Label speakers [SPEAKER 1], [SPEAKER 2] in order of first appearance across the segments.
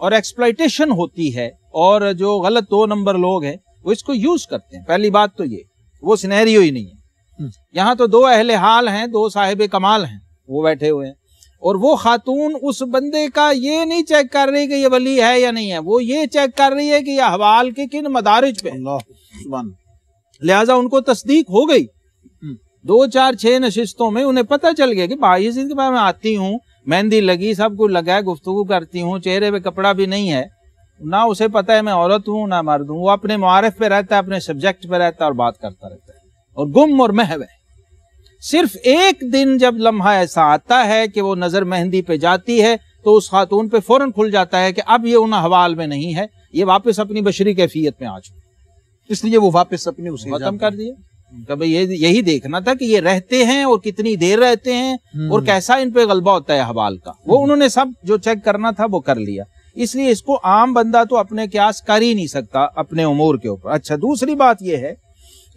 [SPEAKER 1] اور ایکسپلائٹیشن ہوتی ہے، اور جو غلط 2 نمبر لوگ ہیں وہ اس کو یوز کرتے ہیں. پہلی بات تو یہ، وہ سینیریو ہی نہیں ہے. یہاں تو 2 اہل حال ہیں، 2 صاحب کمال ہیں، وہ بیٹھے ہوئے ہیں، اور وہ خاتون اس بندے کا یہ نہیں چیک کر رہی کہ یہ ولی ہے یا نہیں ہے، وہ یہ چیک کر رہی ہے کہ یہ احوال کے کن مدارج پہ.
[SPEAKER 2] اللہ سبحان.
[SPEAKER 1] لہٰذا ان کو تصدیق ہو گئی. 2 4 6 نشستوں میں انہیں پتہ چل گیا کہ باعزید کے بعد میں آتی ہوں، مہندی لگی، سب کچھ لگا ہے، گفتگو کرتی ہوں، چہرے پہ کپڑا بھی نہیں ہے، نہ اسے پتہ ہے میں عورت ہوں نہ مرد ہوں، وہ اپنے معارف پہ رہتا ہے، اپنے سبجیکٹ پہ رہتا ہے اور بات کرتا رہتا ہے، اور گم اور محو ہے. صرف ایک دن جب لمحہ ایسا آتا ہے کہ وہ نظر مہندی پہ جاتی ہے تو اس خاتون پہ فوراً کھل جاتا ہے کہ اب یہ ان احوال میں نہیں ہے، یہ واپس اپنی بشری کیفیت میں آ چکی،
[SPEAKER 2] اس لیے وہ واپس اپنے اسے
[SPEAKER 1] ختم کر دیے. کبھی یہی دیکھنا تھا کہ یہ رہتے ہیں اور کتنی دیر رہتے ہیں اور کیسا ان پہ غلبہ ہوتا ہے احوال کا، وہ انہوں نے سب جو چیک کرنا تھا وہ کر لیا. اس لیے اس کو عام بندہ تو اپنے قیاس کر ہی نہیں سکتا اپنے امور کے اوپر. اچھا، دوسری بات یہ ہے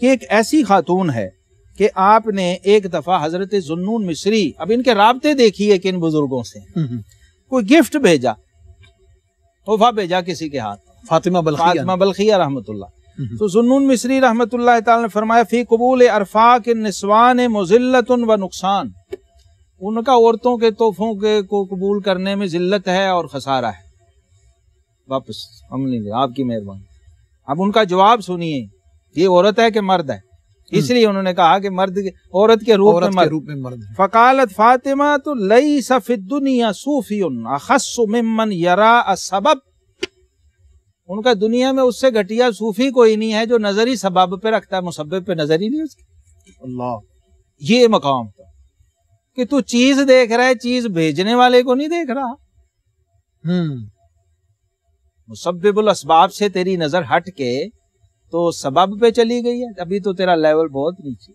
[SPEAKER 1] کہ ایک ایسی خاتون ہے کہ آپ نے ایک دفعہ حضرت ذوالنون مصری، اب ان کے رابطے دیکھیے کہ ان بزرگوں سے کوئی گفٹ بھیجا، تحفہ بھیجا کسی کے ہاتھ، فاطمہ بلخیہ رحمت اللہ. تو ذوالنون مصری رحمت اللہ تعالی نے فرمایا فی قبول ارفاق النسوان مذلت و نقصان، ان کا عورتوں کے تحفوں کے کو قبول کرنے میں ذلت ہے اور خسارہ ہے. واپس ہم نہیں دے، آپ کی مہربانی. اب ان کا جواب سنیے، یہ عورت ہے کہ مرد ہے، اس لیے انہوں نے کہا کہ مرد عورت کے روپ میں مرد. فقالت فاطمہ لیس فی الدنیا صوفی اخص ممن یرا السبب، ان کا دنیا میں اس سے گھٹیا صوفی کوئی نہیں ہے جو نظر ہی سبب پہ رکھتا ہے، مسبب پہ نظر ہی نہیں اس کی. اللہ، یہ مقام تھا کہ تو چیز دیکھ رہا ہے، چیز بھیجنے والے کو نہیں دیکھ رہا. مسبب الاسباب سے تیری نظر ہٹ کے تو سبب پہ چلی گئی ہے، ابھی تو تیرا لیول بہت نیچے.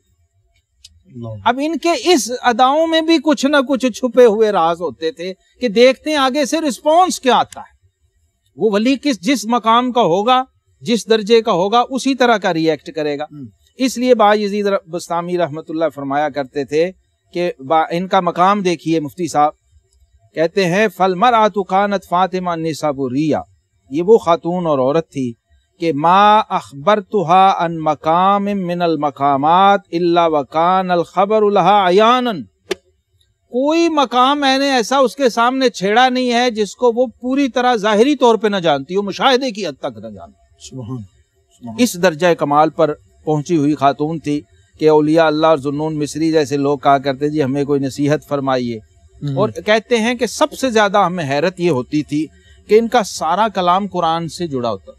[SPEAKER 1] اب ان کے اس اداؤں میں بھی کچھ نہ کچھ چھپے ہوئے راز ہوتے تھے کہ دیکھتے ہیں آگے سے رسپانس کیا آتا ہے. وہ ولی جس مقام کا ہوگا، جس درجے کا ہوگا، اسی طرح کا ری ایکٹ کرے گا. اس لیے بایزید بستامی رحمت اللہ فرمایا کرتے تھے کہ ان کا مقام دیکھیے. مفتی صاحب کہتے ہیں فالمرأۃ کانت فاطمہ النسابوریہ، یہ وہ خاتون اور عورت تھی کہ ما اخبرتها عن مقام من المقامات الا وکان الخبر لها عیانا، کوئی مقام میں نے ایسا اس کے سامنے چھیڑا نہیں ہے جس کو وہ پوری طرح ظاہری طور پہ نہ جانتی ہو، مشاہدے کی حد تک نہ جانتی. سبحان. اس درجہ کمال پر پہنچی ہوئی خاتون تھی کہ اولیاء اللہ اور ذوالنون مصری جیسے لوگ کہا کرتے جی ہمیں کوئی نصیحت فرمائیے، اور کہتے ہیں کہ سب سے زیادہ ہمیں حیرت یہ ہوتی تھی کہ ان کا سارا کلام قرآن سے جڑا ہوتا،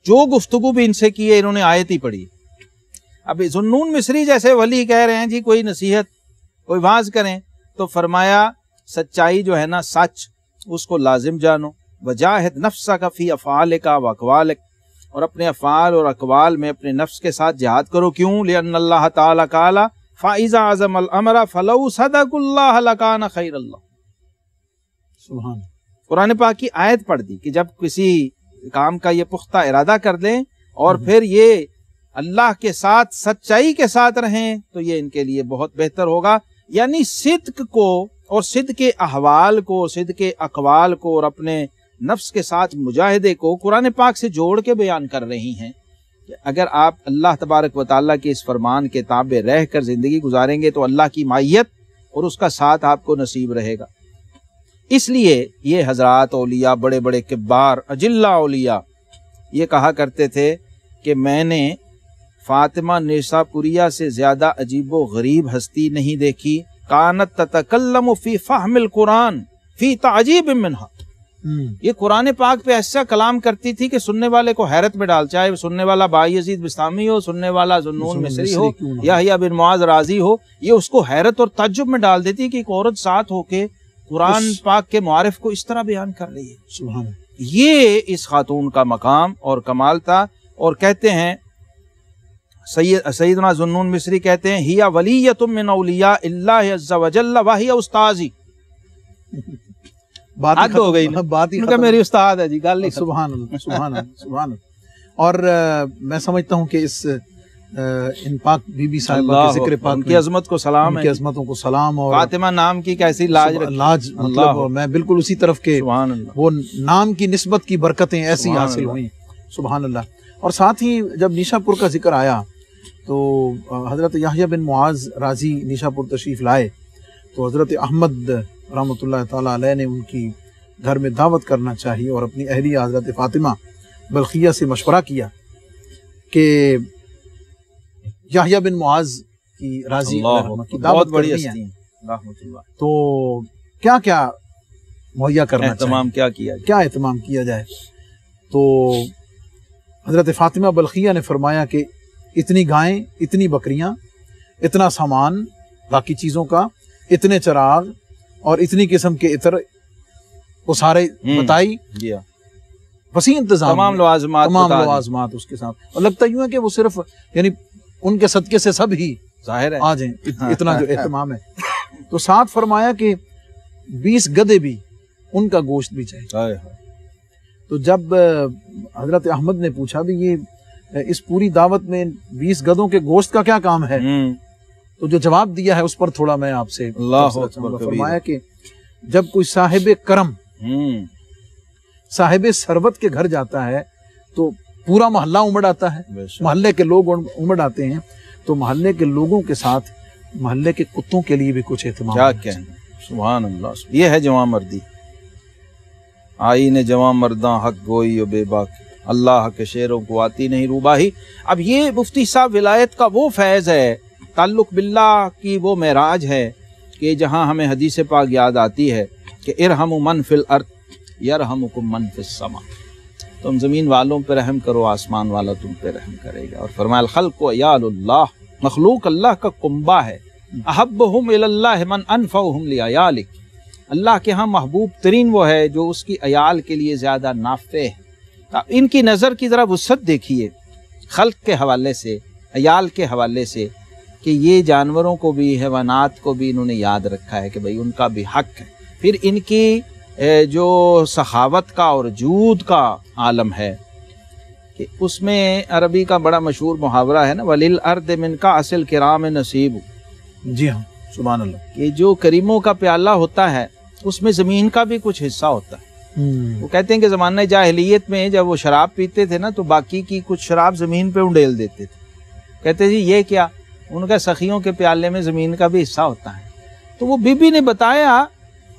[SPEAKER 1] جو گفتگو بھی ان سے کی ہے انہوں نے آیت ہی پڑھی. اب ذوالنون مصری جیسے ولی کہہ رہے ہیں جی کوئی نصیحت، کوئی واز کریں، تو فرمایا سچائی جو ہے نا، سچ، اس کو لازم جانو. وجاہد نفسک فی افعالک و اقوالک، اور اپنے افعال اور اقوال میں اپنے نفس کے ساتھ جہاد کرو. کیوں؟ لأن اللہ تعالی قال فإذا عزم الامر فلو صدق اللہ لکان خیر اللہ. سبحان. قرآن پاک کی آیت پڑھ دی کہ جب کسی کام کا یہ پختہ ارادہ کر لیں اور پھر یہ اللہ کے ساتھ سچائی کے ساتھ رہیں تو یہ ان کے لیے بہت بہتر ہوگا. یعنی صدق کو اور صدق احوال کو، صدق اقوال کو اور اپنے نفس کے ساتھ مجاہدے کو قرآن پاک سے جوڑ کے بیان کر رہی ہیں کہ اگر آپ اللہ تبارک و تعالیٰ کے اس فرمان کے تابع رہ کر زندگی گزاریں گے تو اللہ کی معیت اور اس کا ساتھ آپ کو نصیب رہے گا. اس لیے یہ حضرات اولیاء، بڑے بڑے کبار اجلہ اولیاء یہ کہا کرتے تھے کہ میں نے فاطمہ نیساپوریہ سے زیادہ عجیب و غریب ہستی نہیں دیکھی. کانت تتکلم فی فہم القرآن فی تعجیب منہا، یہ قرآن پاک پہ ایسا کلام کرتی تھی کہ سننے والے کو حیرت میں ڈال، چاہے سننے والا بایزید بستامی ہو، سننے والا ذوالنون مصری ہو، یحییٰ بن معاذ رازی ہو، یہ اس کو حیرت اور تعجب میں ڈال دیتی کہ ایک عورت ساتھ ہو کے قرآن پاک کے معارف کو اس طرح بیان کر رہی ہے. سبحان. یہ اس خاتون کا مقام اور کمال تھا. اور کہتے ہیں سیدنا ذوالنون مصری کہتے ہیں ہی ولیۃ من اولیاء اللہ عز وجل وہی استاذی. بات ہو گئی نا، بات ہی ختم. میری استاد ہے جی، گل نہیں. سبحان اللہ، سبحان اللہ، سبحان اللہ. اور میں سمجھتا ہوں کہ اس
[SPEAKER 2] ان پاک بی بی صاحبہ کے ذکر پاک
[SPEAKER 1] ان کی عظمت کو سلام
[SPEAKER 2] ان
[SPEAKER 1] ہے،
[SPEAKER 2] کی عظمتوں کو سلام، اور
[SPEAKER 1] فاطمہ نام کی کیسی لاج
[SPEAKER 2] لاج مطلب میں بالکل اسی طرف کے
[SPEAKER 1] سبحان اللہ،
[SPEAKER 2] وہ نام کی نسبت کی برکتیں ایسی
[SPEAKER 1] سبحان
[SPEAKER 2] حاصل
[SPEAKER 1] اللہ۔
[SPEAKER 2] ہوئیں، سبحان اللہ۔ اور ساتھ ہی جب نیشا پور کا ذکر آیا تو حضرت یحییٰ بن معاذ رازی نیشا پور تشریف لائے، تو حضرت احمد رحمۃ اللہ تعالیٰ علیہ نے ان کی گھر میں دعوت کرنا چاہیے، اور اپنی اہلیہ حضرت فاطمہ بلخیہ سے مشورہ کیا کہ یحییٰ بن معاذ کی رازی
[SPEAKER 1] اللہ
[SPEAKER 2] رحمہ کی
[SPEAKER 1] بہت
[SPEAKER 2] دعوت
[SPEAKER 1] بڑی
[SPEAKER 2] کرنی ہے،
[SPEAKER 1] ہستی ہیں رحمۃ اللہ،
[SPEAKER 2] تو کیا کیا مہیا کرنا
[SPEAKER 1] اہتمام
[SPEAKER 2] چاہیے،
[SPEAKER 1] کیا جائے؟
[SPEAKER 2] کیا اہتمام کیا جائے؟ تو حضرت فاطمہ بلخیہ نے فرمایا کہ اتنی گائیں، اتنی بکریاں، اتنا سامان باقی چیزوں کا، اتنے چراغ اور اتنی قسم کے عطر، وہ سارے بتائی،
[SPEAKER 1] جی ہاں،
[SPEAKER 2] وسیع انتظام،
[SPEAKER 1] تمام لوازمات
[SPEAKER 2] تمام
[SPEAKER 1] بتا دیں۔
[SPEAKER 2] لوازمات اس کے ساتھ، اور لگتا یوں ہے کہ وہ صرف یعنی ان کے صدقے سے سب ہی
[SPEAKER 1] ظاہر ہے
[SPEAKER 2] آ جائیں، اتنا جو اہتمام ہے۔ تو ساتھ فرمایا کہ 20 گدھے بھی، ان کا گوشت بھی چاہیے۔
[SPEAKER 1] ہائے ہائے۔
[SPEAKER 2] تو جب حضرت احمد نے پوچھا بھی یہ اس پوری دعوت میں 20 گدھوں کے گوشت کا کیا کام ہے، تو جو جواب دیا ہے اس پر تھوڑا میں آپ سے
[SPEAKER 1] اللہ
[SPEAKER 2] تبصرہ چاہوں گا۔
[SPEAKER 1] اکبر
[SPEAKER 2] فرمایا کہ جب کوئی صاحب کرم، صاحب ثروت کے گھر جاتا ہے تو پورا محلہ امڑ آتا ہے،
[SPEAKER 1] بے شک۔
[SPEAKER 2] محلے کے لوگ امڑ آتے ہیں، تو محلے کے لوگوں کے ساتھ محلے کے کتوں کے لیے بھی کچھ اہتمام
[SPEAKER 1] کیا
[SPEAKER 2] ہونا چاہیے۔
[SPEAKER 1] کہنا، سبحان اللہ، یہ ہے جوان مردی، آئین جوان مرداں حق گوئی و بے باک، اللہ کے شعروں کو آتی نہیں روباہی۔ اب یہ مفتی صاحب ولایت کا وہ فیض ہے، تعلق باللہ کی وہ معراج ہے کہ جہاں ہمیں حدیث پاک یاد آتی ہے کہ ارحموا من فی الارض یرحمکم من فی السماء، تم زمین والوں پہ رحم کرو، آسمان والا تم پہ رحم کرے گا۔ اور فرمایا الخلق عیال اللہ، مخلوق اللہ کا کنبہ ہے، احبہم الی اللہ من انفعہم لعیالک، اللہ کے ہاں محبوب ترین وہ ہے جو اس کی عیال کے لیے زیادہ نافع ہے۔ ان کی نظر کی ذرا وسعت دیکھیے، خلق کے حوالے سے، عیال کے حوالے سے، کہ یہ جانوروں کو بھی، حیوانات کو بھی انہوں نے یاد رکھا ہے کہ بھئی ان کا بھی حق ہے۔ پھر ان کی جو سخاوت کا اور جود کا عالم ہے کہ اس میں عربی کا بڑا مشہور محاورہ ہے نا، وَلِلْأَرْضِ مِنْ كَأْسِ الْكِرَامِ نَصِيبٌ،
[SPEAKER 2] جی ہاں، سبحان اللہ۔
[SPEAKER 1] کہ جو کریموں کا پیالہ ہوتا ہے اس میں زمین کا بھی کچھ حصہ ہوتا ہے۔ وہ کہتے ہیں کہ زمانہ جاہلیت میں جب وہ شراب پیتے تھے نا تو باقی کی کچھ شراب زمین پہ انڈیل دیتے تھے، کہتے جی یہ کیا، ان کا سخیوں کے پیالے میں زمین کا بھی حصہ ہوتا ہے۔ تو وہ بی بی نے بتایا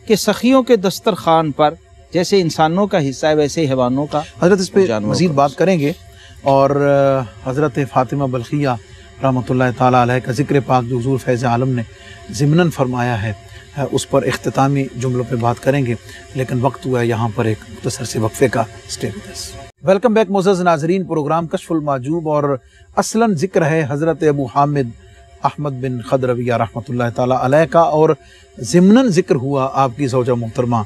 [SPEAKER 1] کہ سخیوں کے دسترخوان پر جیسے انسانوں کا حصہ ہے ویسے حیوانوں کا۔
[SPEAKER 2] حضرت اس پہ
[SPEAKER 1] جانوروں
[SPEAKER 2] مزید
[SPEAKER 1] کا
[SPEAKER 2] بات کریں گے، اور حضرت فاطمہ بلخیہ رحمۃ اللہ تعالیٰ علیہ کا ذکر پاک جو حضور فیض عالم نے ضمناً فرمایا ہے، اس پر اختتامی جملوں پہ بات کریں گے، لیکن وقت ہوا ہے یہاں پر ایک مختصر سے وقفے کا۔ Stay with us. Welcome back معزز ناظرین، پروگرام کشف المحجوب، اور اصلاً ذکر ہے حضرت ابو حامد احمد بن خضرویہ رحمۃ اللہ تعالیٰ علیہ کا، اور ضمناً ذکر ہوا آپ کی زوجہ محترمہ،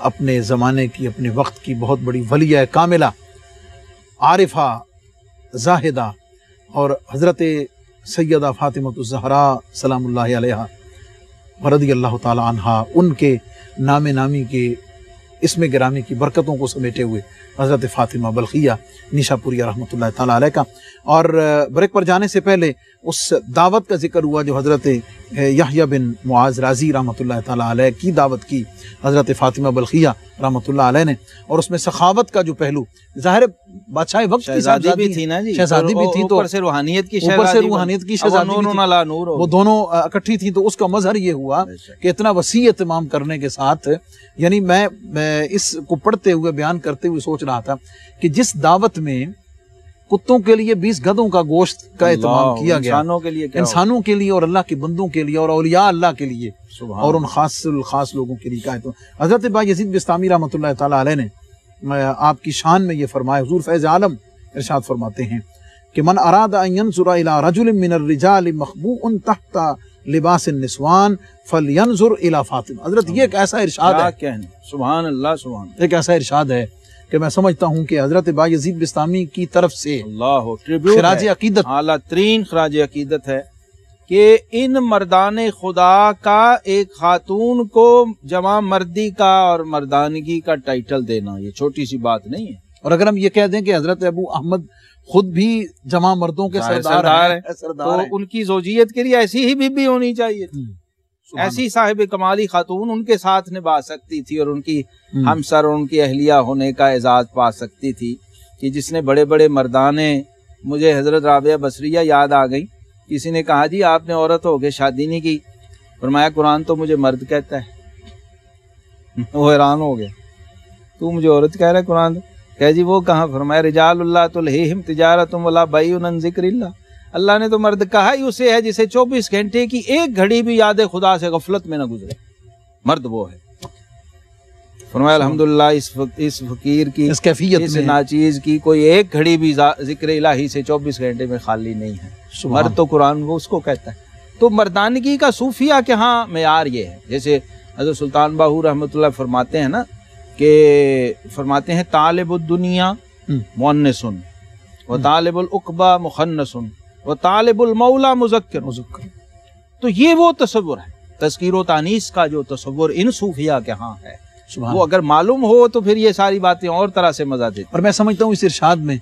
[SPEAKER 2] اپنے زمانے کی، اپنے وقت کی بہت بڑی ولیہ کاملہ، عارفہ، زاہدہ، اور حضرت سیدہ فاطمہ الزہراء سلام اللہ علیہا رضی اللہ تعالی عنہا، ان کے نام نامی کے اسم گرامی کی برکتوں کو سمیٹے ہوئے حضرت فاطمہ بلخیہ نیشا پوریہ رحمۃ اللہ تعالیٰ علیہ کا۔ اور بریک پر جانے سے پہلے اس دعوت کا ذکر ہوا جو حضرت یحییٰ بن معاذ رازی رحمۃ اللہ تعالیٰ علیہ کی دعوت کی حضرت فاطمہ بلخیہ رحمۃ اللہ علیہ نے، اور اس میں سخاوت کا جو پہلو، ظاہر بادشاہ وقت کی
[SPEAKER 1] شہزادی بھی تھی نا جی،
[SPEAKER 2] شہزادی بھی تھی، تو
[SPEAKER 1] اوپر سے روحانیت کی
[SPEAKER 2] شہزادی
[SPEAKER 1] نور علی نور،
[SPEAKER 2] وہ دونوں اکٹھی تھیں، تو اس کا مظہر یہ ہوا کہ اتنا وسیع اہتمام کرنے کے ساتھ، یعنی میں اس کو پڑھتے ہوئے بیان کرتے ہوئے سوچ رہا تھا کہ جس دعوت میں کتوں کے لیے 20 گدھوں کا گوشت کا اہتمام کیا گیا، انسانوں کے لیے اور اللہ کے بندوں کے لیے اور اولیاء اللہ کے لیے اور ان خاص لوگوں کے لیے کا اہتمام۔ حضرت با یزید بستامی رحمۃ اللہ تعالیٰ علیہ نے آپ کی شان میں یہ فرمایا، حضور فیض عالم ارشاد فرماتے ہیں کہ من اراد ان ينظر الى رجل من الرجال مخبوء تحت لباس النسوان فلينظر الى فاطمہ۔ حضرت یہ ایک ایسا ارشاد ہے،
[SPEAKER 1] سبحان اللہ، سبحان اللہ،
[SPEAKER 2] ایک ایسا ارشاد ہے کہ میں سمجھتا ہوں کہ حضرت با یزید بستامی کی طرف سے
[SPEAKER 1] اللہ
[SPEAKER 2] خراج عقیدت،
[SPEAKER 1] اعلیٰ ترین خراج عقیدت ہے کہ ان مردان خدا کا ایک خاتون کو جمع مردی کا اور مردانگی کا ٹائٹل دینا یہ چھوٹی سی بات نہیں ہے۔
[SPEAKER 2] اور اگر ہم یہ کہہ دیں کہ حضرت ابو احمد خود بھی جمع مردوں کے سردار ہیں،
[SPEAKER 1] تو ان کی زوجیت کے لیے ایسی ہی بیوی ہونی چاہیے تھی، ایسی صاحب کمالی خاتون ان کے ساتھ نبھا سکتی تھی اور ان کی ہمسر اور ان کی اہلیہ ہونے کا اعزاز پا سکتی تھی، کہ جس نے بڑے بڑے مردانے، مجھے حضرت رابعہ بصریہ یاد آ گئی، کسی نے کہا جی آپ نے عورت ہو کے شادی نہیں کی، فرمایا قرآن تو مجھے مرد کہتا ہے۔ وہ حیران ہو گیا، تو مجھے عورت کہہ رہا ہے قرآن؟ کہ جی وہ کہاں، فرمایا رجال اللہ تلہیہم تجارۃ ولا بیع عن ذکر اللہ، اللہ نے تو مرد کہا ہی اسے ہے جسے 24 گھنٹے کی ایک گھڑی بھی یاد خدا سے غفلت میں نہ گزرے، مرد وہ ہے۔ فرمایا الحمدللہ اس فقیر کی، اس کیفیت میں، اس ناچیز کی کوئی ایک گھڑی بھی ذکر الہی سے 24 گھنٹے میں خالی نہیں ہے، مرد تو قرآن وہ اس کو کہتا ہے۔ تو مردانگی کا صوفیہ کے ہاں معیار یہ ہے، جیسے حضرت سلطان باہو رحمۃ اللہ فرماتے ہیں نا، کہ فرماتے ہیں طالب الدنیا مؤنث و طالب العقبہ مخنث و طالب المولا مذکر۔ تو یہ وہ تصور ہے، تذکیر و تانیث کا جو تصور ان صوفیہ کے ہاں ہے، وہ اگر معلوم ہو تو پھر یہ ساری باتیں اور طرح سے مزہ دیتی۔
[SPEAKER 2] اور میں سمجھتا ہوں اس ارشاد میں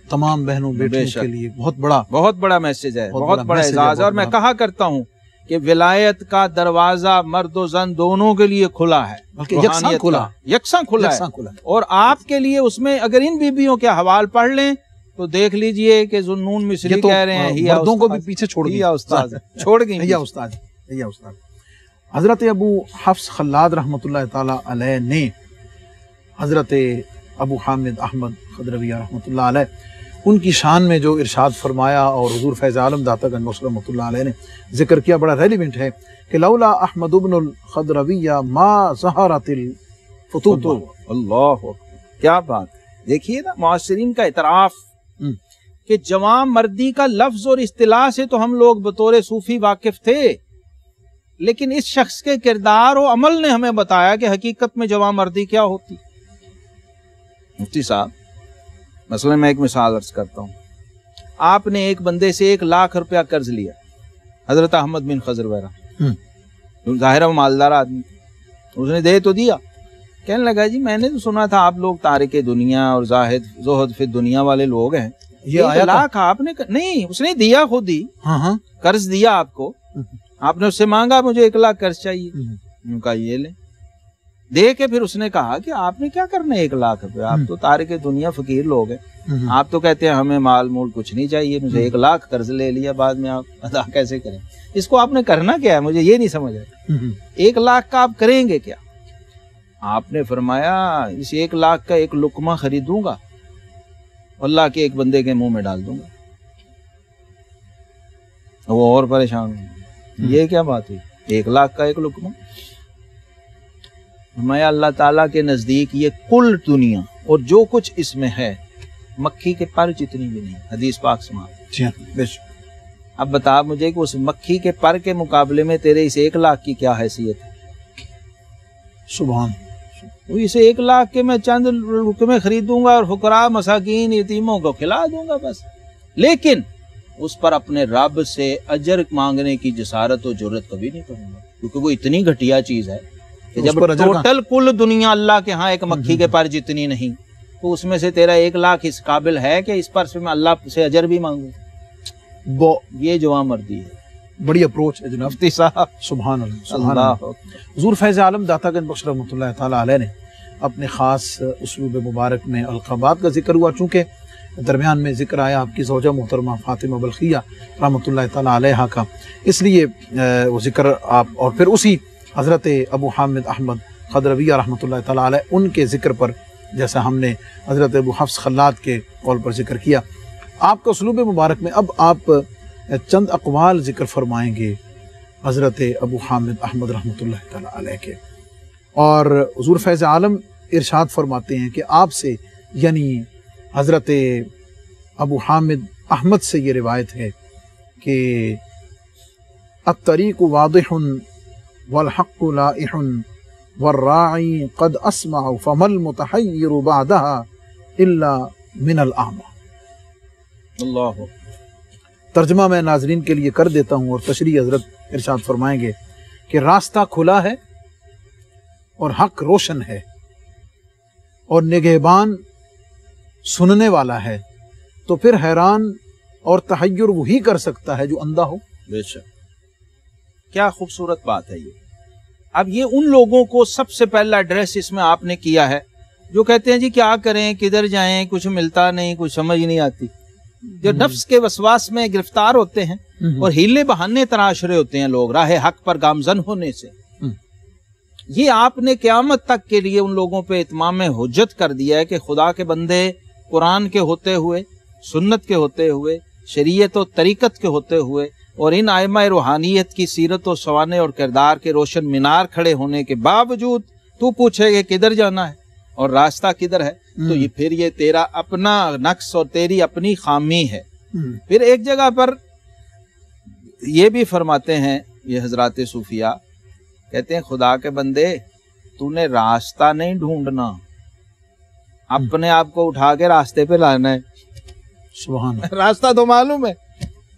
[SPEAKER 2] تمام بہنوں بیٹیوں کے لیے
[SPEAKER 1] بہت بڑا میسج ہے، بہت بڑا اعزاز ہے۔ اور میں کہا کرتا ہوں کہ ولایت کا دروازہ مرد و زن دونوں کے لیے کھلا ہے، یکساں کھلا ہے۔ اور آپ کے لیے اس میں اگر ان بیبیوں کے حوال پڑھ لیں تو دیکھ لیجئے کہ ذوالنون مصری کہہ رہے ہیں
[SPEAKER 2] مردوں کو بھی پیچھے چھوڑ گئی استاد۔ حضرت ابو حفص خلاد رحمۃ اللہ تعالی علیہ نے حضرت ابو حامد احمد خضرویہ رحمۃ اللہ علیہ ان کی شان میں جو ارشاد فرمایا اور حضور فیض عالم داتا گنج بخش رحمۃ اللہ علیہ نے ذکر کیا، بڑا ریلیونٹ ہے کہ لولا احمد ابن الخضرویہ ما ظہرت الفتوح۔
[SPEAKER 1] اللہ کیا بات، دیکھیے نا معاصرین کا اعتراف کہ جوان مردی کا لفظ اور اصطلاح سے تو ہم لوگ بطور صوفی واقف تھے، لیکن اس شخص کے کردار و عمل نے ہمیں بتایا کہ حقیقت میں جوان مردی کیا ہوتی۔ مفتی صاحب مثلا میں ایک مثال عرض کرتا ہوں، آپ نے ایک بندے سے 1 لاکھ روپیہ قرض لیا، حضرت احمد بن خضرویہ، ظاہر وہ مالدار آدمی، اس نے دے تو دیا، کہنے لگا جی میں نے تو سنا تھا آپ لوگ تارک دنیا اور زہد فی دنیا والے لوگ ہیں، یہ 1 لاکھ آپ نے نہیں، اس نے دیا خود ہی، قرض دیا آپ کو، آپ نے اس سے مانگا مجھے 1 لاکھ قرض چاہیے، ان کا یہ لیں، دے کے پھر اس نے کہا کہ آپ نے کیا کرنا ہے 1 لاکھ روپے، آپ تو تارک دنیا فقیر لوگ ہیں، آپ تو کہتے ہیں ہمیں مال مول کچھ نہیں چاہیے، مجھے 1 لاکھ قرض لے لیا، بعد میں آپ ادا کیسے کریں؟ اس کو آپ نے کرنا کیا ہے، مجھے یہ نہیں سمجھ آیا، 1 لاکھ کا آپ کریں گے کیا؟ آپ نے فرمایا اس 1 لاکھ کا 1 لقمہ خریدوں گا، اللہ کے ایک بندے کے منہ میں ڈال دوں گا۔ وہ اور پریشان ہوں، یہ کیا بات ہوئی، 1 لاکھ کا 1 لقمہ؟ فرمایا اللہ تعالیٰ کے نزدیک یہ کل دنیا اور جو کچھ اس میں ہے مکھی کے پر جتنی بھی نہیں، حدیث پاک سماعت۔ اب بتا مجھے کہ اس مکھی کے پر کے مقابلے میں تیرے اس 1 لاکھ کی کیا حیثیت ہے؟
[SPEAKER 2] سبحان،
[SPEAKER 1] اسے 1 لاکھ کے میں چند لقمے خریدوں گا اور فقراء مساکین یتیموں کو کھلا دوں گا بس، لیکن اس پر اپنے رب سے اجر مانگنے کی جسارت و جرت کبھی نہیں کروں گا، کیونکہ وہ اتنی گھٹیا چیز ہے کہ جب ٹوٹل کل دنیا اللہ کے ہاں ایک مکھی کے پر جتنی نہیں، تو اس میں سے تیرا 1 لاکھ اس قابل ہے کہ اس پر سے میں اللہ سے اجر بھی مانگوں؟ یہ جوان مردی ہے،
[SPEAKER 2] بڑی اپروچ ہے جناب
[SPEAKER 1] مفتی صاحب۔
[SPEAKER 2] سبحان اللہ۔ حضور فیض عالم داتا گنج بخش رحمۃ اللہ تعالی علیہ نے اپنے خاص اسلوب مبارک میں القابات کا ذکر ہوا، چونکہ درمیان میں ذکر آیا آپ کی زوجہ محترمہ فاطمہ بلخیہ رحمۃ اللہ تعالی علیہ کا، اس لیے وہ ذکر آپ، اور پھر اسی حضرت ابو حامد احمد خضرویہ رحمۃ اللہ تعالی علیہ ان کے ذکر پر، جیسا ہم نے حضرت ابو حفص خلاد کے قول پر ذکر کیا، آپ کا اسلوب مبارک میں اب آپ چند اقوال ذکر فرمائیں گے حضرت ابو حامد احمد رحمۃ اللہ تعالی علیہ کے، اور حضور فیض عالم ارشاد فرماتے ہیں کہ آپ سے، یعنی حضرت ابو حامد احمد سے یہ روایت ہے کہ الطریق واضح والحق لائح والراعی قد اسمع فما المتحیر بعدها الا من الاعمى۔
[SPEAKER 1] اللہ،
[SPEAKER 2] ترجمہ میں ناظرین کے لیے کر دیتا ہوں اور تشریح حضرت ارشاد فرمائیں گے کہ راستہ کھلا ہے اور حق روشن ہے اور نگہبان سننے والا ہے، تو پھر حیران اور تحیر وہی کر سکتا ہے جو اندھا ہو.
[SPEAKER 1] بے شک. کیا خوبصورت بات ہے یہ. اب یہ ان لوگوں کو سب سے پہلا ایڈریس اس میں آپ نے کیا ہے جو کہتے ہیں جی کیا کریں, کدھر جائیں, کچھ ملتا نہیں, کچھ سمجھ نہیں آتی, جو نفس کے وسواس میں گرفتار ہوتے ہیں اور ہیلے بہانے تراش رہے ہوتے ہیں لوگ راہ حق پر گامزن ہونے سے. یہ آپ نے قیامت تک کے لیے ان لوگوں پہ اتمام حجت کر دیا ہے کہ خدا کے بندے قرآن کے ہوتے ہوئے, سنت کے ہوتے ہوئے, شریعت و طریقت کے ہوتے ہوئے اور ان ائمہ روحانیت کی سیرت و سوانح اور کردار کے روشن مینار کھڑے ہونے کے باوجود تو پوچھے کہ کدھر جانا ہے اور راستہ کدھر ہے, تو یہ پھر یہ تیرا اپنا نقص اور تیری اپنی خامی ہے. پھر ایک جگہ پر یہ بھی فرماتے ہیں یہ حضرات صوفیہ, کہتے ہیں خدا کے بندے تو نے راستہ نہیں ڈھونڈنا, اپنے آپ کو اٹھا کے راستے پہ لانا ہے.
[SPEAKER 2] سبحان اللہ.
[SPEAKER 1] راستہ تو معلوم ہے,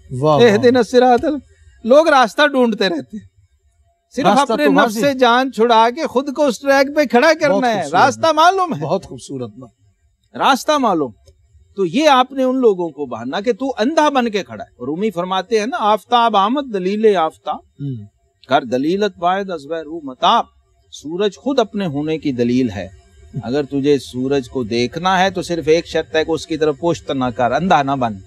[SPEAKER 1] اہدنا الصراط. لوگ راستہ ڈھونڈتے رہتے ہیں, صرف اپنے نفس سے جان چھڑا کے خود کو اس ٹریک پہ کھڑا کرنا ہے. راستہ معلوم ہے,
[SPEAKER 2] بہت خوبصورت بات,
[SPEAKER 1] راستہ معلوم. تو یہ آپ نے ان لوگوں کو بہانا کہ تو اندھا بن کے کھڑا ہے. رومی فرماتے ہیں نا, آفتاب آمد دلیل یافتہ کر دلیلت باعد از رو متاب. سورج خود اپنے ہونے کی دلیل ہے. اگر تجھے سورج کو دیکھنا ہے تو صرف ایک شرط ہے کہ اس کی طرف پشت نہ کر, اندھا نہ بن.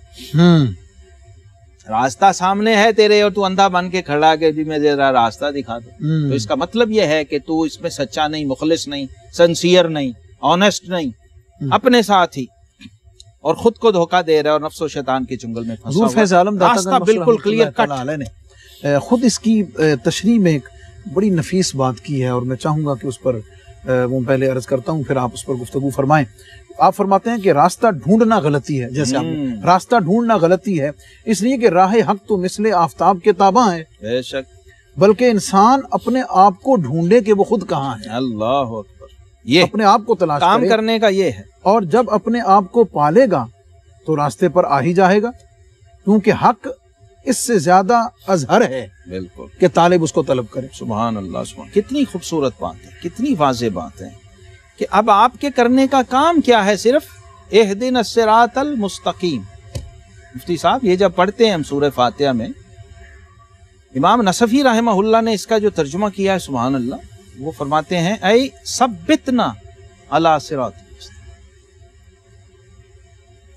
[SPEAKER 1] راستہ سامنے ہے تیرے اور تو اندھا بن کے کھڑا کہ جی میں ذرا راستہ دکھا دوں, تو اس کا مطلب یہ ہے کہ تو اس میں سچا نہیں, مخلص نہیں, سنسیئر نہیں, آنیسٹ نہیں اپنے ساتھ ہی, اور خود کو دھوکہ دے رہا ہے اور نفس و شیطان کے چنگل میں پھنسا ہوا. راستہ بالکل کلیئر کٹ
[SPEAKER 2] نے خود اس کی تشریح میں ایک بڑی نفیس بات کی ہے, اور میں چاہوں گا کہ اس پر وہ پہلے عرض کرتا ہوں پھر آپ اس پر گفتگو فرمائیں. آپ فرماتے ہیں کہ راستہ ڈھونڈنا غلطی ہے, جیسے آپ نے راستہ ڈھونڈنا غلطی ہے اس لیے کہ راہ حق تو مثل آفتاب کے تابع ہے.
[SPEAKER 1] بے شک.
[SPEAKER 2] بلکہ انسان اپنے آپ کو ڈھونڈے کہ وہ خود کہاں ہے.
[SPEAKER 1] اللہ اکبر. یہ
[SPEAKER 2] اپنے آپ کو تلاش
[SPEAKER 1] کام کرنے کا یہ ہے,
[SPEAKER 2] اور جب اپنے آپ کو پالے گا تو راستے پر آ ہی جائے گا, کیونکہ حق اس سے زیادہ اظہر ہے
[SPEAKER 1] بالکل
[SPEAKER 2] کہ طالب اس کو طلب کرے.
[SPEAKER 1] سبحان اللہ. سبحان. کتنی خوبصورت بات ہے, کتنی واضح بات ہے کہ اب آپ کے کرنے کا کام کیا ہے, صرف اہدنا الصراط المستقیم. مفتی صاحب یہ جب پڑھتے ہیں ہم سورہ فاتحہ میں, امام نصفی رحمہ اللہ نے اس کا جو ترجمہ کیا ہے سبحان اللہ, وہ فرماتے ہیں اے ثبتنا علی صراط.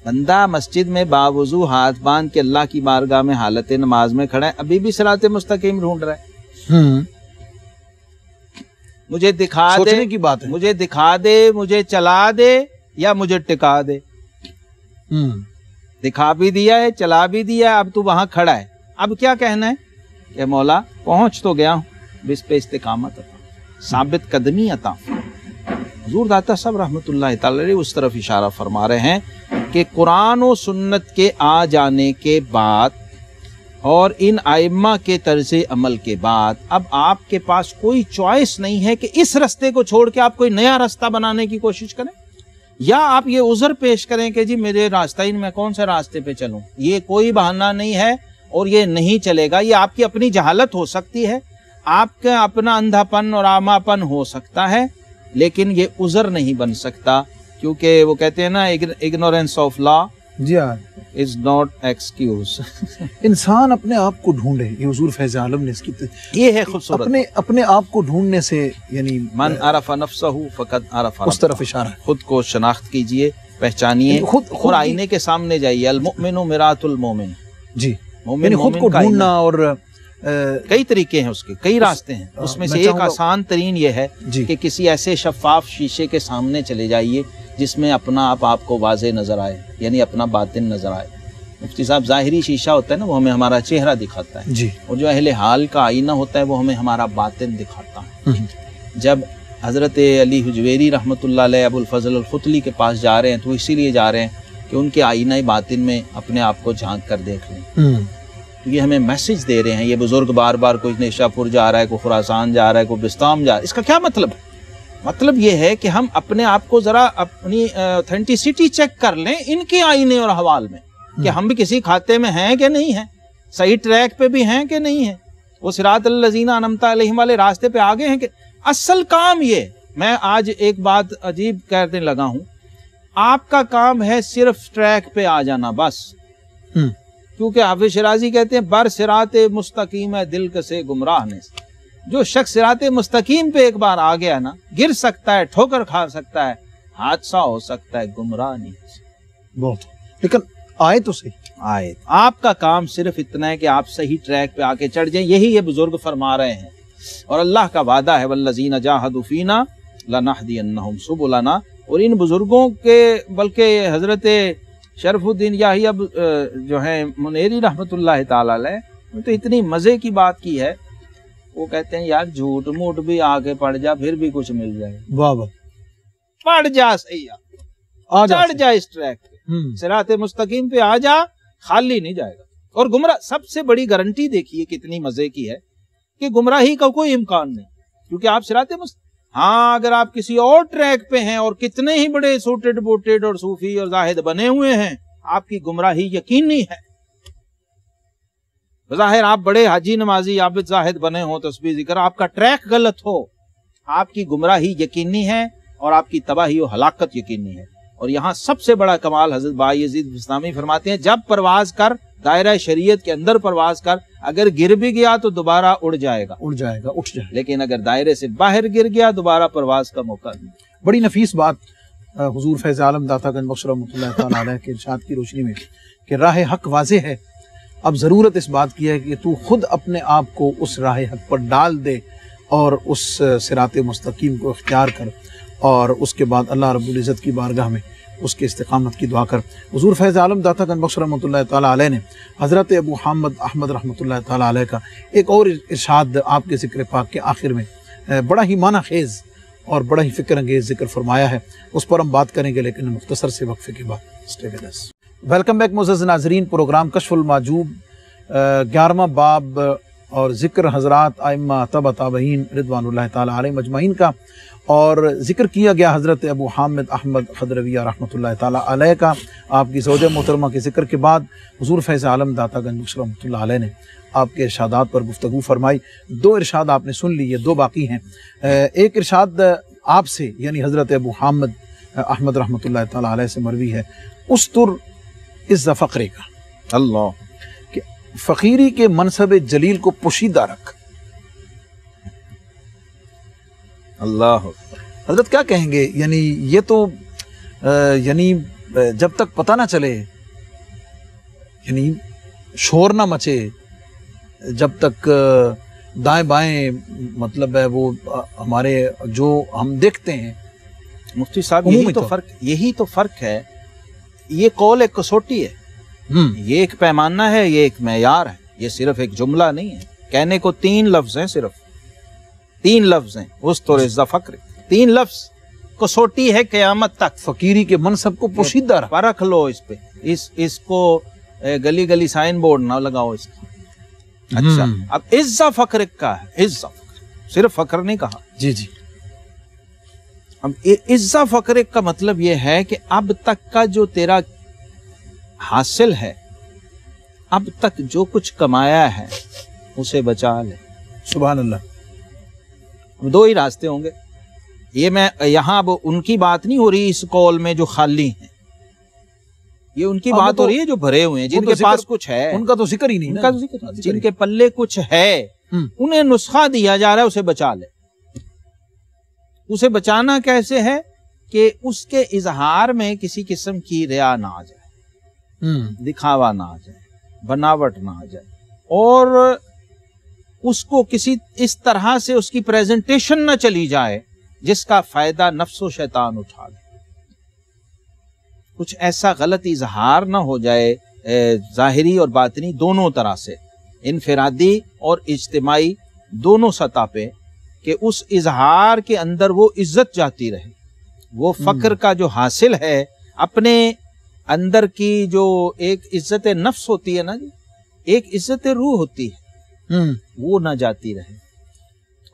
[SPEAKER 1] بندہ مسجد میں باوضو ہاتھ باندھ کے اللہ کی بارگاہ میں حالت نماز میں کھڑا ہے, ابھی بھی صراط مستقیم ڈھونڈ رہا ہے. مجھے دکھا دے,
[SPEAKER 2] سوچنے کی بات ہے,
[SPEAKER 1] مجھے دکھا دے, مجھے چلا دے یا مجھے ٹکا دے. دکھا بھی دیا ہے, چلا بھی دیا ہے, اب تو وہاں کھڑا ہے. اب کیا کہنا ہے کہ مولا پہنچ تو گیا ہوں, بس پہ استقامت عطا, ثابت قدمی عطا. حضور داتا صاحب رحمۃ اللہ تعالی علیہ اس طرف اشارہ فرما رہے ہیں کہ قرآن و سنت کے آ جانے کے بعد اور ان ائمہ کے طرز عمل کے بعد اب آپ کے پاس کوئی چوائس نہیں ہے کہ اس راستے کو چھوڑ کے آپ کوئی نیا راستہ بنانے کی کوشش کریں, یا آپ یہ عذر پیش کریں کہ جی میرے راستہ ہی میں کون سے راستے پہ چلوں. یہ کوئی بہانہ نہیں ہے اور یہ نہیں چلے گا. یہ آپ کی اپنی جہالت ہو سکتی ہے, آپ کا اپنا اندھا پن اور عامہ پن ہو سکتا ہے, لیکن یہ عذر نہیں بن سکتا, کیونکہ وہ کہتے ہیں نا ignorance of law
[SPEAKER 2] جی ہاں
[SPEAKER 1] is not excuse.
[SPEAKER 2] انسان اپنے آپ کو ڈھونڈے, یہ حضور فیض عالم نے اس کی
[SPEAKER 1] یہ ہے خوبصورت.
[SPEAKER 2] اپنے آپ کو ڈھونڈنے سے یعنی
[SPEAKER 1] من عرف نفسہ فقد عرف
[SPEAKER 2] اس طرف اشارہ ہے.
[SPEAKER 1] خود کو شناخت کیجئے, پہچانیے, اور آئینے کے سامنے جائیے. المؤمن مرآۃ المؤمن.
[SPEAKER 2] جی,
[SPEAKER 1] مومن
[SPEAKER 2] خود کو ڈھونڈنا, اور
[SPEAKER 1] کئی طریقے ہیں اس کے, کئی راستے ہیں. اس میں سے ایک آسان ترین یہ ہے کہ کسی ایسے شفاف شیشے کے سامنے چلے جائیے جس میں اپنا آپ کو واضح نظر آئے, یعنی اپنا باطن نظر آئے. مفتی صاحب ظاہری شیشہ ہوتا ہے نا, وہ ہمیں ہمارا چہرہ دکھاتا ہے, اور جو اہل حال کا آئینہ ہوتا ہے وہ ہمیں ہمارا باطن دکھاتا ہے. جب حضرت علی حجویری رحمۃ اللہ علیہ ابو الفضل الختلی کے پاس جا رہے ہیں تو اسی لیے جا رہے ہیں کہ ان کے آئینہ باطن میں اپنے آپ کو جھانک کر دیکھ لیں. یہ ہمیں میسج دے رہے ہیں. یہ بزرگ بار بار کوئی نیشا پور جا رہا ہے, کوئی خراسان جا رہا ہے, کوئی بستام جا رہا ہے. اس کا کیا مطلب ہے؟ مطلب یہ ہے کہ ہم اپنے آپ کو ذرا اپنی اوتھینٹسٹی چیک کر لیں ان کے آئینے اور حوال میں, کہ ہم بھی کسی کھاتے میں ہیں کہ نہیں ہیں, صحیح ٹریک پہ بھی ہیں کہ نہیں ہیں, وہ صراط الذین انعمت علیہم والے راستے پہ آگے ہیں کہ. اصل کام یہ, میں آج ایک بات عجیب کہنے لگا ہوں آپ کا کام ہے صرف ٹریک پہ آ جانا بس، کیونکہ حافظ شیرازی کہتے ہیں بر صراط مستقیم ہے دل کسے گمراہ نے سے، جو شخص صراط مستقیم پہ ایک بار آ گیا نا، گر سکتا ہے، ٹھوکر کھا سکتا ہے، حادثہ ہو سکتا ہے، گمراہ نہیں ہو سکتا۔
[SPEAKER 2] بہت، لیکن آئے تو صحیح،
[SPEAKER 1] آئے آپ کا کام صرف اتنا ہے کہ آپ صحیح ٹریک پہ آ کے چڑھ جائیں، یہی یہ بزرگ فرما رہے ہیں، اور اللہ کا وعدہ ہے والذین جاہدوا فینا لنہدینہم سبلنا، اور ان بزرگوں کے، بلکہ حضرت شرف الدین یحییٰ جو ہیں منیری رحمت اللہ تعالی علیہ، تو اتنی مزے کی بات کی ہے، وہ کہتے ہیں یار جھوٹ موٹ بھی آگے پڑ جا پھر بھی کچھ مل جائے،
[SPEAKER 2] واہ واہ،
[SPEAKER 1] پڑ جا صحیح، چڑھ جا اس ٹریک پہ، صراط مستقیم پہ آ جا، خالی نہیں جائے گا۔ اور گمراہ سب سے بڑی گارنٹی دیکھیے کتنی مزے کی ہے کہ گمراہی کا کوئی امکان نہیں، کیونکہ آپ صراط مستقیم، ہاں اگر آپ کسی اور ٹریک پہ ہیں اور کتنے ہی بڑے سوٹڈ بوٹڈ اور صوفی اور زاہد بنے ہوئے ہیں، آپ کی گمراہی یقینی ہے۔ بظاہر آپ بڑے حاجی نمازی عابد زاہد بنے ہوں، تسبیح ذکر، آپ کا ٹریک غلط ہو، آپ کی گمراہی یقینی ہے اور آپ کی تباہی و ہلاکت یقینی ہے۔ اور یہاں سب سے بڑا کمال حضرت بایزید بستامی فرماتے ہیں جب پرواز کر، دائرہ شریعت کے اندر پرواز کر، اگر گر بھی گیا تو دوبارہ اڑ جائے گا،
[SPEAKER 2] اٹھ جائے گا، اٹھ جائے گا،
[SPEAKER 1] لیکن اگر دائرے سے باہر گر گیا دوبارہ پرواز کا موقع نہیں۔
[SPEAKER 2] بڑی نفیس بات حضور فیض عالم داتا گنج بخش رحمۃ اللہ تعالیٰ علیہ کے ارشاد کی روشنی میں کہ راہ حق واضح ہے، اب ضرورت اس بات کی ہے کہ تو خود اپنے آپ کو اس راہ حق پر ڈال دے اور اس صراط مستقیم کو اختیار کر، اور اس کے بعد اللہ رب العزت کی بارگاہ میں اس کے استقامت کی دعا کر۔ حضور فیض عالم داتا گنج بخش رحمۃ اللہ تعالیٰ علیہ نے حضرت ابو حامد احمد رحمۃ اللہ تعالیٰ علیہ کا ایک اور ارشاد آپ کے ذکر پاک کے آخر میں بڑا ہی معنی خیز اور بڑا ہی فکر انگیز ذکر فرمایا ہے، اس پر ہم بات کریں گے لیکن مختصر سے وقفے کے بعد۔ Stay with us. Welcome back معزز ناظرین، پروگرام کشف المحجوب 11واں باب اور ذکر حضرات ائمہ تبع تابعین رضوان اللہ تعالیٰ علیہم اجمعین کا، اور ذکر کیا گیا حضرت ابو حامد احمد خضرویہ رحمۃ اللہ تعالیٰ علیہ کا۔ آپ کی زوجہ محترمہ کے ذکر کے بعد حضور فیض عالم داتا گنج بخش رحمۃ اللہ علیہ نے آپ کے ارشادات پر گفتگو فرمائی۔ 2 ارشاد آپ نے سن لی، یہ 2 باقی ہیں۔ ایک ارشاد آپ سے یعنی حضرت ابو حامد احمد رحمۃ اللہ تعالیٰ علیہ سے مروی ہے، استر عز فقرے کا،
[SPEAKER 1] اللہ
[SPEAKER 2] کہ فقیری کے منصب جلیل کو پوشیدہ رکھ۔ اللہ حضرت کیا کہیں گے؟ یعنی یہ تو یعنی جب تک پتہ نہ چلے، یعنی شور نہ مچے، جب تک دائیں بائیں مطلب ہے وہ ہمارے جو ہم دیکھتے ہیں
[SPEAKER 1] مفتی صاحب، یہی تو فرق ہے۔ یہ قول ایک کسوٹی ہے، یہ ایک پیمانہ ہے، یہ ایک معیار ہے، یہ صرف ایک جملہ نہیں ہے۔ کہنے کو 3 لفظ ہیں، صرف 3 لفظ ہیں، استر عز فقر، 3 لفظ، کسوٹی ہے قیامت تک۔
[SPEAKER 2] فقیری کے منصب کو پوشیدہ رکھ،
[SPEAKER 1] پرکھ لو اس پہ، اس کو گلی گلی سائن بورڈ نہ لگاؤ اس کا۔ اچھا، اب عز فقر کا ہے، عز فقر، صرف فقر نہیں کہا،
[SPEAKER 2] جی جی۔
[SPEAKER 1] اب عز فقر کا مطلب یہ ہے کہ اب تک کا جو تیرا حاصل ہے، اب تک جو کچھ کمایا ہے اسے بچا لے۔
[SPEAKER 2] سبحان اللہ۔
[SPEAKER 1] 2 ہی راستے ہوں گے، یہ میں یہاں اب ان کی بات نہیں ہو رہی اس قول میں جو خالی ہیں، یہ ان کی بات ہو رہی ہے جو بھرے ہوئے ہیں، جن کے پاس کچھ ہے،
[SPEAKER 2] ان کا تو ذکر ہی نہیں،
[SPEAKER 1] ان کا ذکر، جن کے پلے کچھ ہے انہیں نسخہ دیا جا رہا ہے اسے بچا لے۔ اسے بچانا کیسے ہے کہ اس کے اظہار میں کسی قسم کی ریا نہ آ جائے، دکھاوا نہ آ جائے، بناوٹ نہ آ جائے، اور اس کو کسی اس طرح سے اس کی پریزنٹیشن نہ چلی جائے جس کا فائدہ نفس و شیطان اٹھا لے، کچھ ایسا غلط اظہار نہ ہو جائے ظاہری اور باطنی دونوں طرح سے، انفرادی اور اجتماعی دونوں سطح پہ، کہ اس اظہار کے اندر وہ عزت جاتی رہے، وہ فقر کا جو حاصل ہے اپنے اندر کی جو ایک عزت نفس ہوتی ہے نا جی، ایک عزت روح ہوتی ہے، وہ نہ جاتی رہے،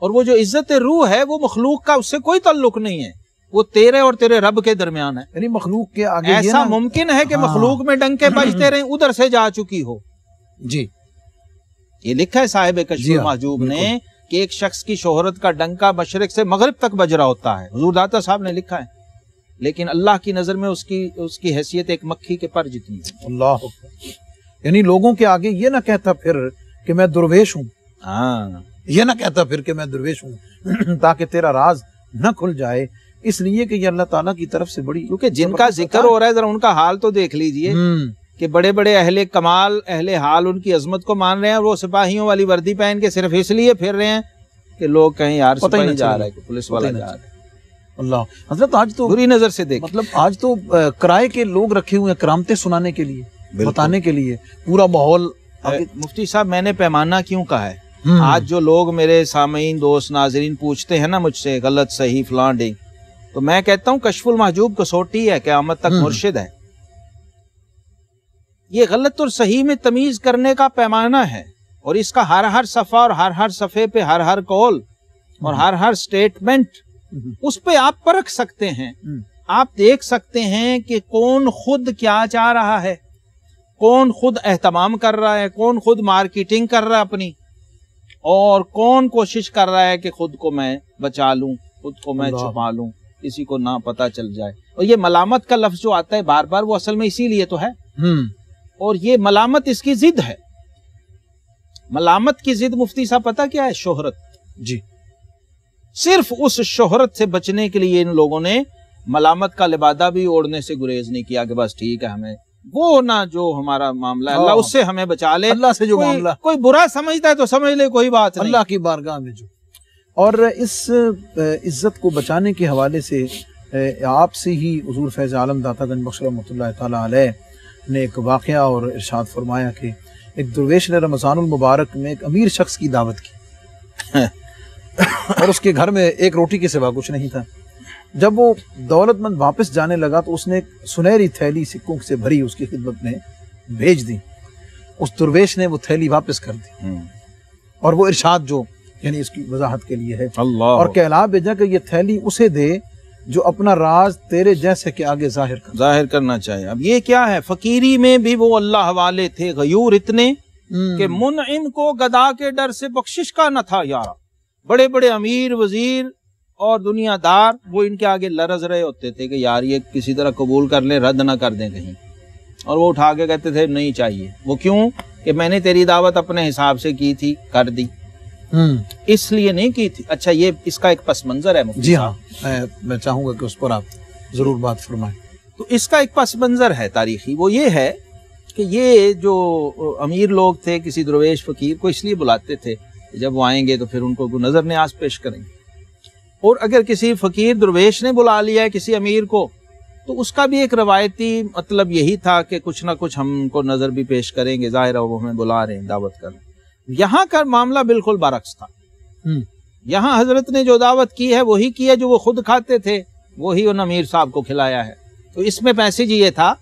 [SPEAKER 1] اور وہ جو عزت روح ہے وہ مخلوق کا اس سے کوئی تعلق نہیں ہے، وہ تیرے اور تیرے رب کے درمیان ہے۔
[SPEAKER 2] یعنی مخلوق کے آگے
[SPEAKER 1] ایسا ممکن ہے کہ مخلوق میں ڈنکے بجتے رہیں، ادھر سے جا چکی ہو۔
[SPEAKER 2] جی،
[SPEAKER 1] یہ لکھا ہے صاحب کشف المحجوب نے کہ ایک شخص کی شہرت کا ڈنکا مشرق سے مغرب تک بج رہا ہوتا ہے، حضور داتا صاحب نے لکھا ہے، لیکن اللہ کی نظر میں اس کی حیثیت ایک مکھی کے پر جتنی ہے.
[SPEAKER 2] اللہ اکبر. یعنی لوگوں کے آگے یہ نہ کہتا پھر کہ میں درویش ہوں,
[SPEAKER 1] ہاں
[SPEAKER 2] یہ نہ کہتا پھر کہ میں درویش ہوں تاکہ تیرا راز نہ کھل جائے, اس لیے کہ یہ اللہ تعالیٰ کی طرف سے بڑی,
[SPEAKER 1] کیونکہ جن کا ذکر ہو رہا ہے ذرا ان کا حال تو دیکھ لیجئے کہ بڑے بڑے اہل کمال اہل حال ان کی عظمت کو مان رہے ہیں, وہ سپاہیوں والی وردی پہن کے صرف اس لیے پھر رہے ہیں کہ لوگ کہیں یار سپاہی جا رہا ہے, پولیس والا جا رہا ہے.
[SPEAKER 2] اللہ حضرت آج تو
[SPEAKER 1] بری نظر سے دیکھ,
[SPEAKER 2] مطلب آج تو کرائے کے لوگ رکھے ہوئے ہیں کرامتیں سنانے کے لیے, بتانے کے لیے, پورا ماحول.
[SPEAKER 1] مفتی صاحب میں نے پیمانہ کیوں کہا ہے؟ آج جو لوگ میرے سامعین دوست ناظرین پوچھتے ہیں نا مجھ سے غلط صحیح فلاں ڈے, تو میں کہتا ہوں کشف المحجوب کسوٹی ہے, قیامت تک مرشد ہے. یہ غلط اور صحیح میں تمیز کرنے کا پیمانہ ہے, اور اس کا ہر صفحہ اور ہر صفحے پہ ہر قول اور ہر سٹیٹمنٹ اس پہ آپ پرکھ سکتے ہیں. آپ دیکھ سکتے ہیں کہ کون خود کیا چاہ رہا ہے, کون خود اہتمام کر رہا ہے, کون خود مارکیٹنگ کر رہا ہے اپنی, اور کون کوشش کر رہا ہے کہ خود کو میں بچا لوں, خود کو میں چھپا لوں, کسی کو نہ پتہ چل جائے. اور یہ ملامت کا لفظ جو آتا ہے بار بار, وہ اصل میں اسی لیے تو ہے. اور یہ ملامت اس کی ضد ہے. ملامت کی ضد مفتی صاحب پتہ کیا ہے؟ شہرت.
[SPEAKER 2] جی,
[SPEAKER 1] صرف اس شہرت سے بچنے کے لیے ان لوگوں نے ملامت کا لبادہ بھی اوڑھنے سے گریز نہیں کیا کہ بس ٹھیک ہے ہمیں وہ نہ جو ہمارا معاملہ ہے اللہ اس سے ہمیں بچا لے.
[SPEAKER 2] اللہ سے جو معاملہ
[SPEAKER 1] کوئی برا سمجھتا ہے تو سمجھ لے, کوئی بات نہیں,
[SPEAKER 2] اللہ کی بارگاہ میں جو. اور اس عزت کو بچانے کے حوالے سے آپ سے ہی حضور فیض عالم داتا گنج بخش رحمۃ اللہ تعالیٰ علیہ نے ایک واقعہ اور ارشاد فرمایا کہ ایک درویش نے رمضان المبارک میں ایک امیر شخص کی دعوت کی اور اس کے گھر میں ایک روٹی کے سوا کچھ نہیں تھا. جب وہ دولت مند واپس جانے لگا تو اس نے ایک سنہری تھیلی سکوں سے بھری اس کی خدمت میں بھیج دی. اس درویش نے وہ تھیلی واپس کر دی, اور وہ ارشاد جو یعنی اس کی وضاحت کے لیے ہے, اور کہلا بھیجا کہ یہ تھیلی اسے دے جو اپنا راز تیرے جیسے کے آگے ظاہر
[SPEAKER 1] کرنا چاہیے. اب یہ کیا ہے؟ فقیری میں بھی وہ اللہ والے تھے غیور اتنے کہ منعم کو گدا کے ڈر سے بخشش کا نہ تھا یارا. بڑے بڑے امیر وزیر اور دنیا دار وہ ان کے آگے لرز رہے ہوتے تھے کہ یار یہ کسی طرح قبول کر لیں, رد نہ کر دیں کہیں, اور وہ اٹھا کے کہتے تھے نہیں چاہیے. وہ کیوں کہ میں نے تیری دعوت اپنے حساب سے کی تھی, کر دی, اس لیے نہیں کی تھی. اچھا یہ اس کا ایک پس منظر ہے.
[SPEAKER 2] جی ہاں, میں چاہوں گا کہ اس پر آپ ضرور بات فرمائیں.
[SPEAKER 1] تو اس کا ایک پس منظر ہے تاریخی, وہ یہ ہے کہ یہ جو امیر لوگ تھے کسی درویش فقیر کو اس لیے بلاتے تھے کہ جب وہ آئیں گے تو پھر ان کو نظر نیاز پیش کریں گے. اور اگر کسی فقیر درویش نے بلا لیا ہے کسی امیر کو تو اس کا بھی ایک روایتی مطلب یہی تھا کہ کچھ نہ کچھ ہم ان کو نظر بھی پیش کریں گے, ظاہر ہے وہ ہمیں بلا رہے ہیں, دعوت کر رہے ہیں. یہاں کا معاملہ بالکل برعکس تھا. یہاں حضرت نے جو دعوت کی ہے وہی کی ہے جو وہ خود کھاتے تھے, وہی ان امیر صاحب کو کھلایا ہے. تو اس میں میسج یہ تھا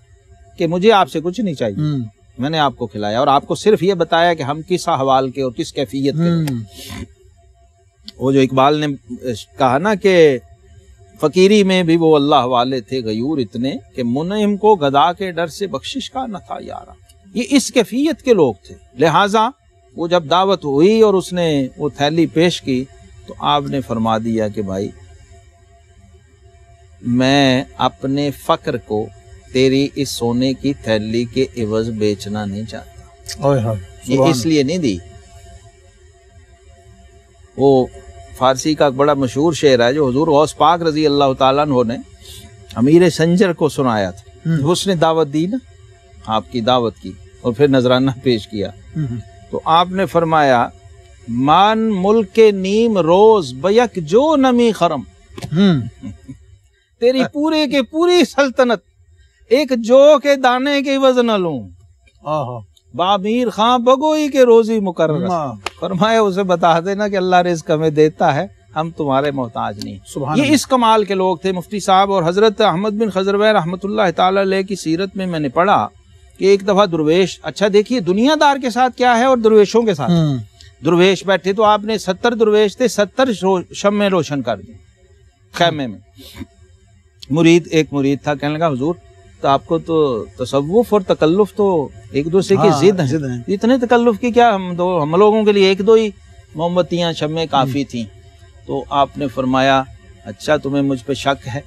[SPEAKER 1] کہ مجھے آپ سے کچھ نہیں چاہیے, میں نے آپ کو کھلایا اور آپ کو صرف یہ بتایا کہ ہم کس احوال کے اور کس کیفیت کے. وہ جو اقبال نے کہا نا کہ فقیری میں بھی وہ اللہ والے تھے غیور اتنے کہ منعم کو گدا کے ڈر سے بخشش کا نہ تھا یارا. یہ اس کیفیت کے لوگ تھے. لہٰذا وہ جب دعوت ہوئی اور اس نے وہ تھیلی پیش کی تو آپ نے فرما دیا کہ بھائی میں اپنے فقر کو تیری اس سونے کی تھیلی کے عوض بیچنا نہیں چاہتا. یہ اس لیے نہیں دی. وہ فارسی کا بڑا مشہور شعر ہے جو حضور غوث پاک رضی اللہ تعالیٰ عنہ نے امیر سنجر کو سنایا تھا. اس نے دعوت دی نا, آپ کی دعوت کی اور پھر نذرانہ پیش کیا, تو آپ نے فرمایا مان ملک نیم روز بیک جو نمی خرم. تیری پورے کے پوری سلطنت ایک جو کے دانے کے عوض نہ لوں. بامیر خان بگوئی کے روزی مقرر. فرمایا اسے بتا دینا کہ اللہ رزق ہمیں دیتا ہے, ہم تمہارے محتاج نہیں. یہ اس کمال کے لوگ تھے مفتی صاحب. اور حضرت احمد بن خضروی رحمۃ اللہ تعالی علیہ کی سیرت میں نے پڑھا کہ ایک دفعہ درویش, اچھا دیکھیے دنیا دار کے ساتھ کیا ہے اور درویشوں کے ساتھ. درویش بیٹھے تو آپ نے 70 درویش تھے, 70 شمع روشن کر دی خیمے میں. ایک مرید تھا, کہنے لگا حضور تو آپ کو تو تصوف اور تکلف تو ایک دوسرے کی ضد ہیں, اتنے تکلف کی کیا, ہم لوگوں کے لیے ایک دو ہی موم بتیاں شمع کافی تھیں. تو آپ نے فرمایا اچھا تمہیں مجھ پہ شک ہے,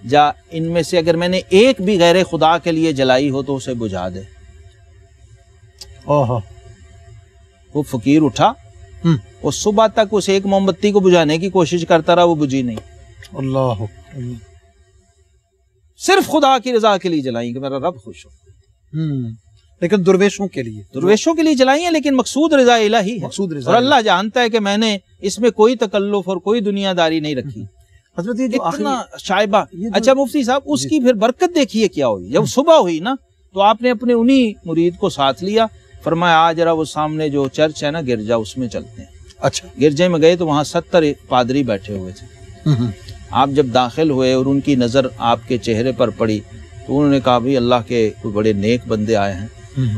[SPEAKER 1] جا ان میں سے اگر میں نے ایک بھی غیر خدا کے لیے جلائی ہو تو اسے بجھا دے۔ وہ فقیر اٹھا اور صبح تک اس ایک موم بتی کو بجھانے کی کوشش کرتا رہا، وہ بجھی نہیں۔
[SPEAKER 2] اللہ،
[SPEAKER 1] صرف خدا کی رضا کے لیے جلائیں کہ میرا رب خوش ہو۔
[SPEAKER 2] لیکن درویشوں کے لیے،
[SPEAKER 1] درویشوں کے لیے جلائیں لیکن مقصود رضا الہی ہے،
[SPEAKER 2] مقصود رضا
[SPEAKER 1] اور اللہ جانتا ہے کہ میں نے اس میں کوئی تکلف اور کوئی دنیا داری نہیں رکھی۔
[SPEAKER 2] حضرت یہ جو
[SPEAKER 1] اتنا
[SPEAKER 2] آخری
[SPEAKER 1] شائبہ۔ اچھا مفتی صاحب، اس کی پھر برکت دیکھیے کیا ہوئی۔ جب صبح ہوئی نا تو آپ نے اپنے انہی مرید کو ساتھ لیا، فرمایا آج ذرا وہ سامنے جو چرچ ہے نا گرجا، اس میں چلتے ہیں۔
[SPEAKER 2] اچھا،
[SPEAKER 1] گرجے میں گئے تو وہاں 70 پادری بیٹھے ہوئے تھے۔ آپ جب داخل ہوئے اور ان کی نظر آپ کے چہرے پر پڑی تو انہوں نے کہا بھی اللہ کے کوئی بڑے نیک بندے آئے ہیں،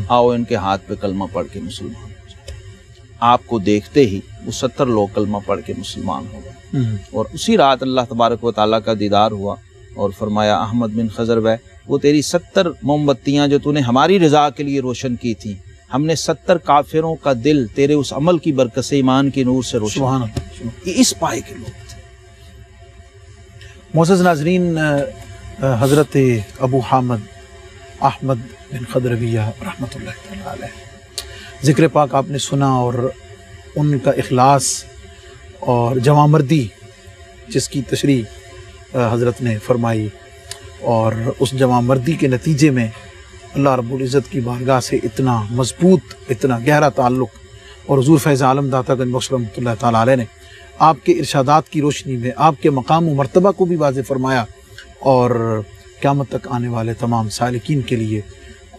[SPEAKER 1] آؤ ان کے ہاتھ پہ کلمہ پڑھ کے مسلمان ہو جائے۔ آپ کو دیکھتے ہی وہ 70 لوگ کلمہ پڑھ کے مسلمان ہو گئے، اور اسی رات اللہ تبارک و تعالیٰ کا دیدار ہوا اور فرمایا احمد بن خضر بھائی، وہ تیری 70 موم بتیاں جو تو نے ہماری رضا کے لیے روشن کی تھیں، ہم نے 70 کافروں کا دل تیرے اس عمل کی برکت سے، ایمان کی نور سے روشن
[SPEAKER 2] سبحان اللہ۔
[SPEAKER 1] یہ اس پائے کے لوگ تھے۔
[SPEAKER 2] معزز ناظرین، حضرت ابو حامد احمد بن خضرویہ رحمۃ اللہ تعالیٰ علیہ، ذکر پاک آپ نے سنا، اور ان کا اخلاص اور جوان مردی جس کی تشریح حضرت نے فرمائی، اور اس جوان مردی کے نتیجے میں اللہ رب العزت کی بارگاہ سے اتنا مضبوط، اتنا گہرا تعلق، اور حضور فیض عالم داتا گنج بخش رحمۃ اللہ تعالیٰ علیہ نے آپ کے ارشادات کی روشنی میں آپ کے مقام و مرتبہ کو بھی واضح فرمایا، اور قیامت تک آنے والے تمام سالکین کے لیے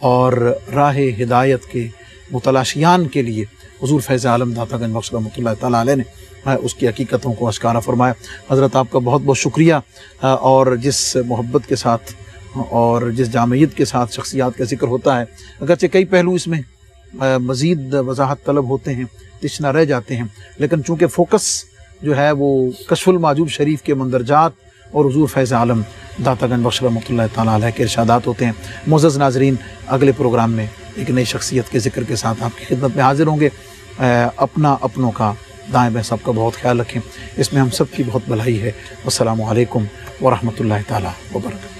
[SPEAKER 2] اور راہ ہدایت کے متلاشیان کے لیے حضور فیض عالم داتا گنج بخش رحمۃ اللہ تعالیٰ علیہ نے اس کی حقیقتوں کو اشکارا فرمایا۔ حضرت آپ کا بہت بہت شکریہ، اور جس محبت کے ساتھ اور جس جامعیت کے ساتھ شخصیات کا ذکر ہوتا ہے، اگرچہ کئی پہلو اس میں مزید وضاحت طلب ہوتے ہیں، تشنا رہ جاتے ہیں، لیکن چونکہ فوکس جو ہے وہ کشف المعجوب شریف کے مندرجات اور حضور فیض عالم داتا گنج بخش رحمۃ اللہ تعالیٰ علیہ کے ارشادات ہوتے ہیں۔ معزز ناظرین، اگلے پروگرام میں ایک نئی شخصیت کے ذکر کے ساتھ آپ کی خدمت میں حاضر ہوں گے۔ اپنا اپنوں کا دائیں بائیں سب کا بہت خیال رکھیں، اس میں ہم سب کی بہت بھلائی ہے۔ والسلام علیکم ورحمۃ اللہ تعالیٰ وبرکاتہ۔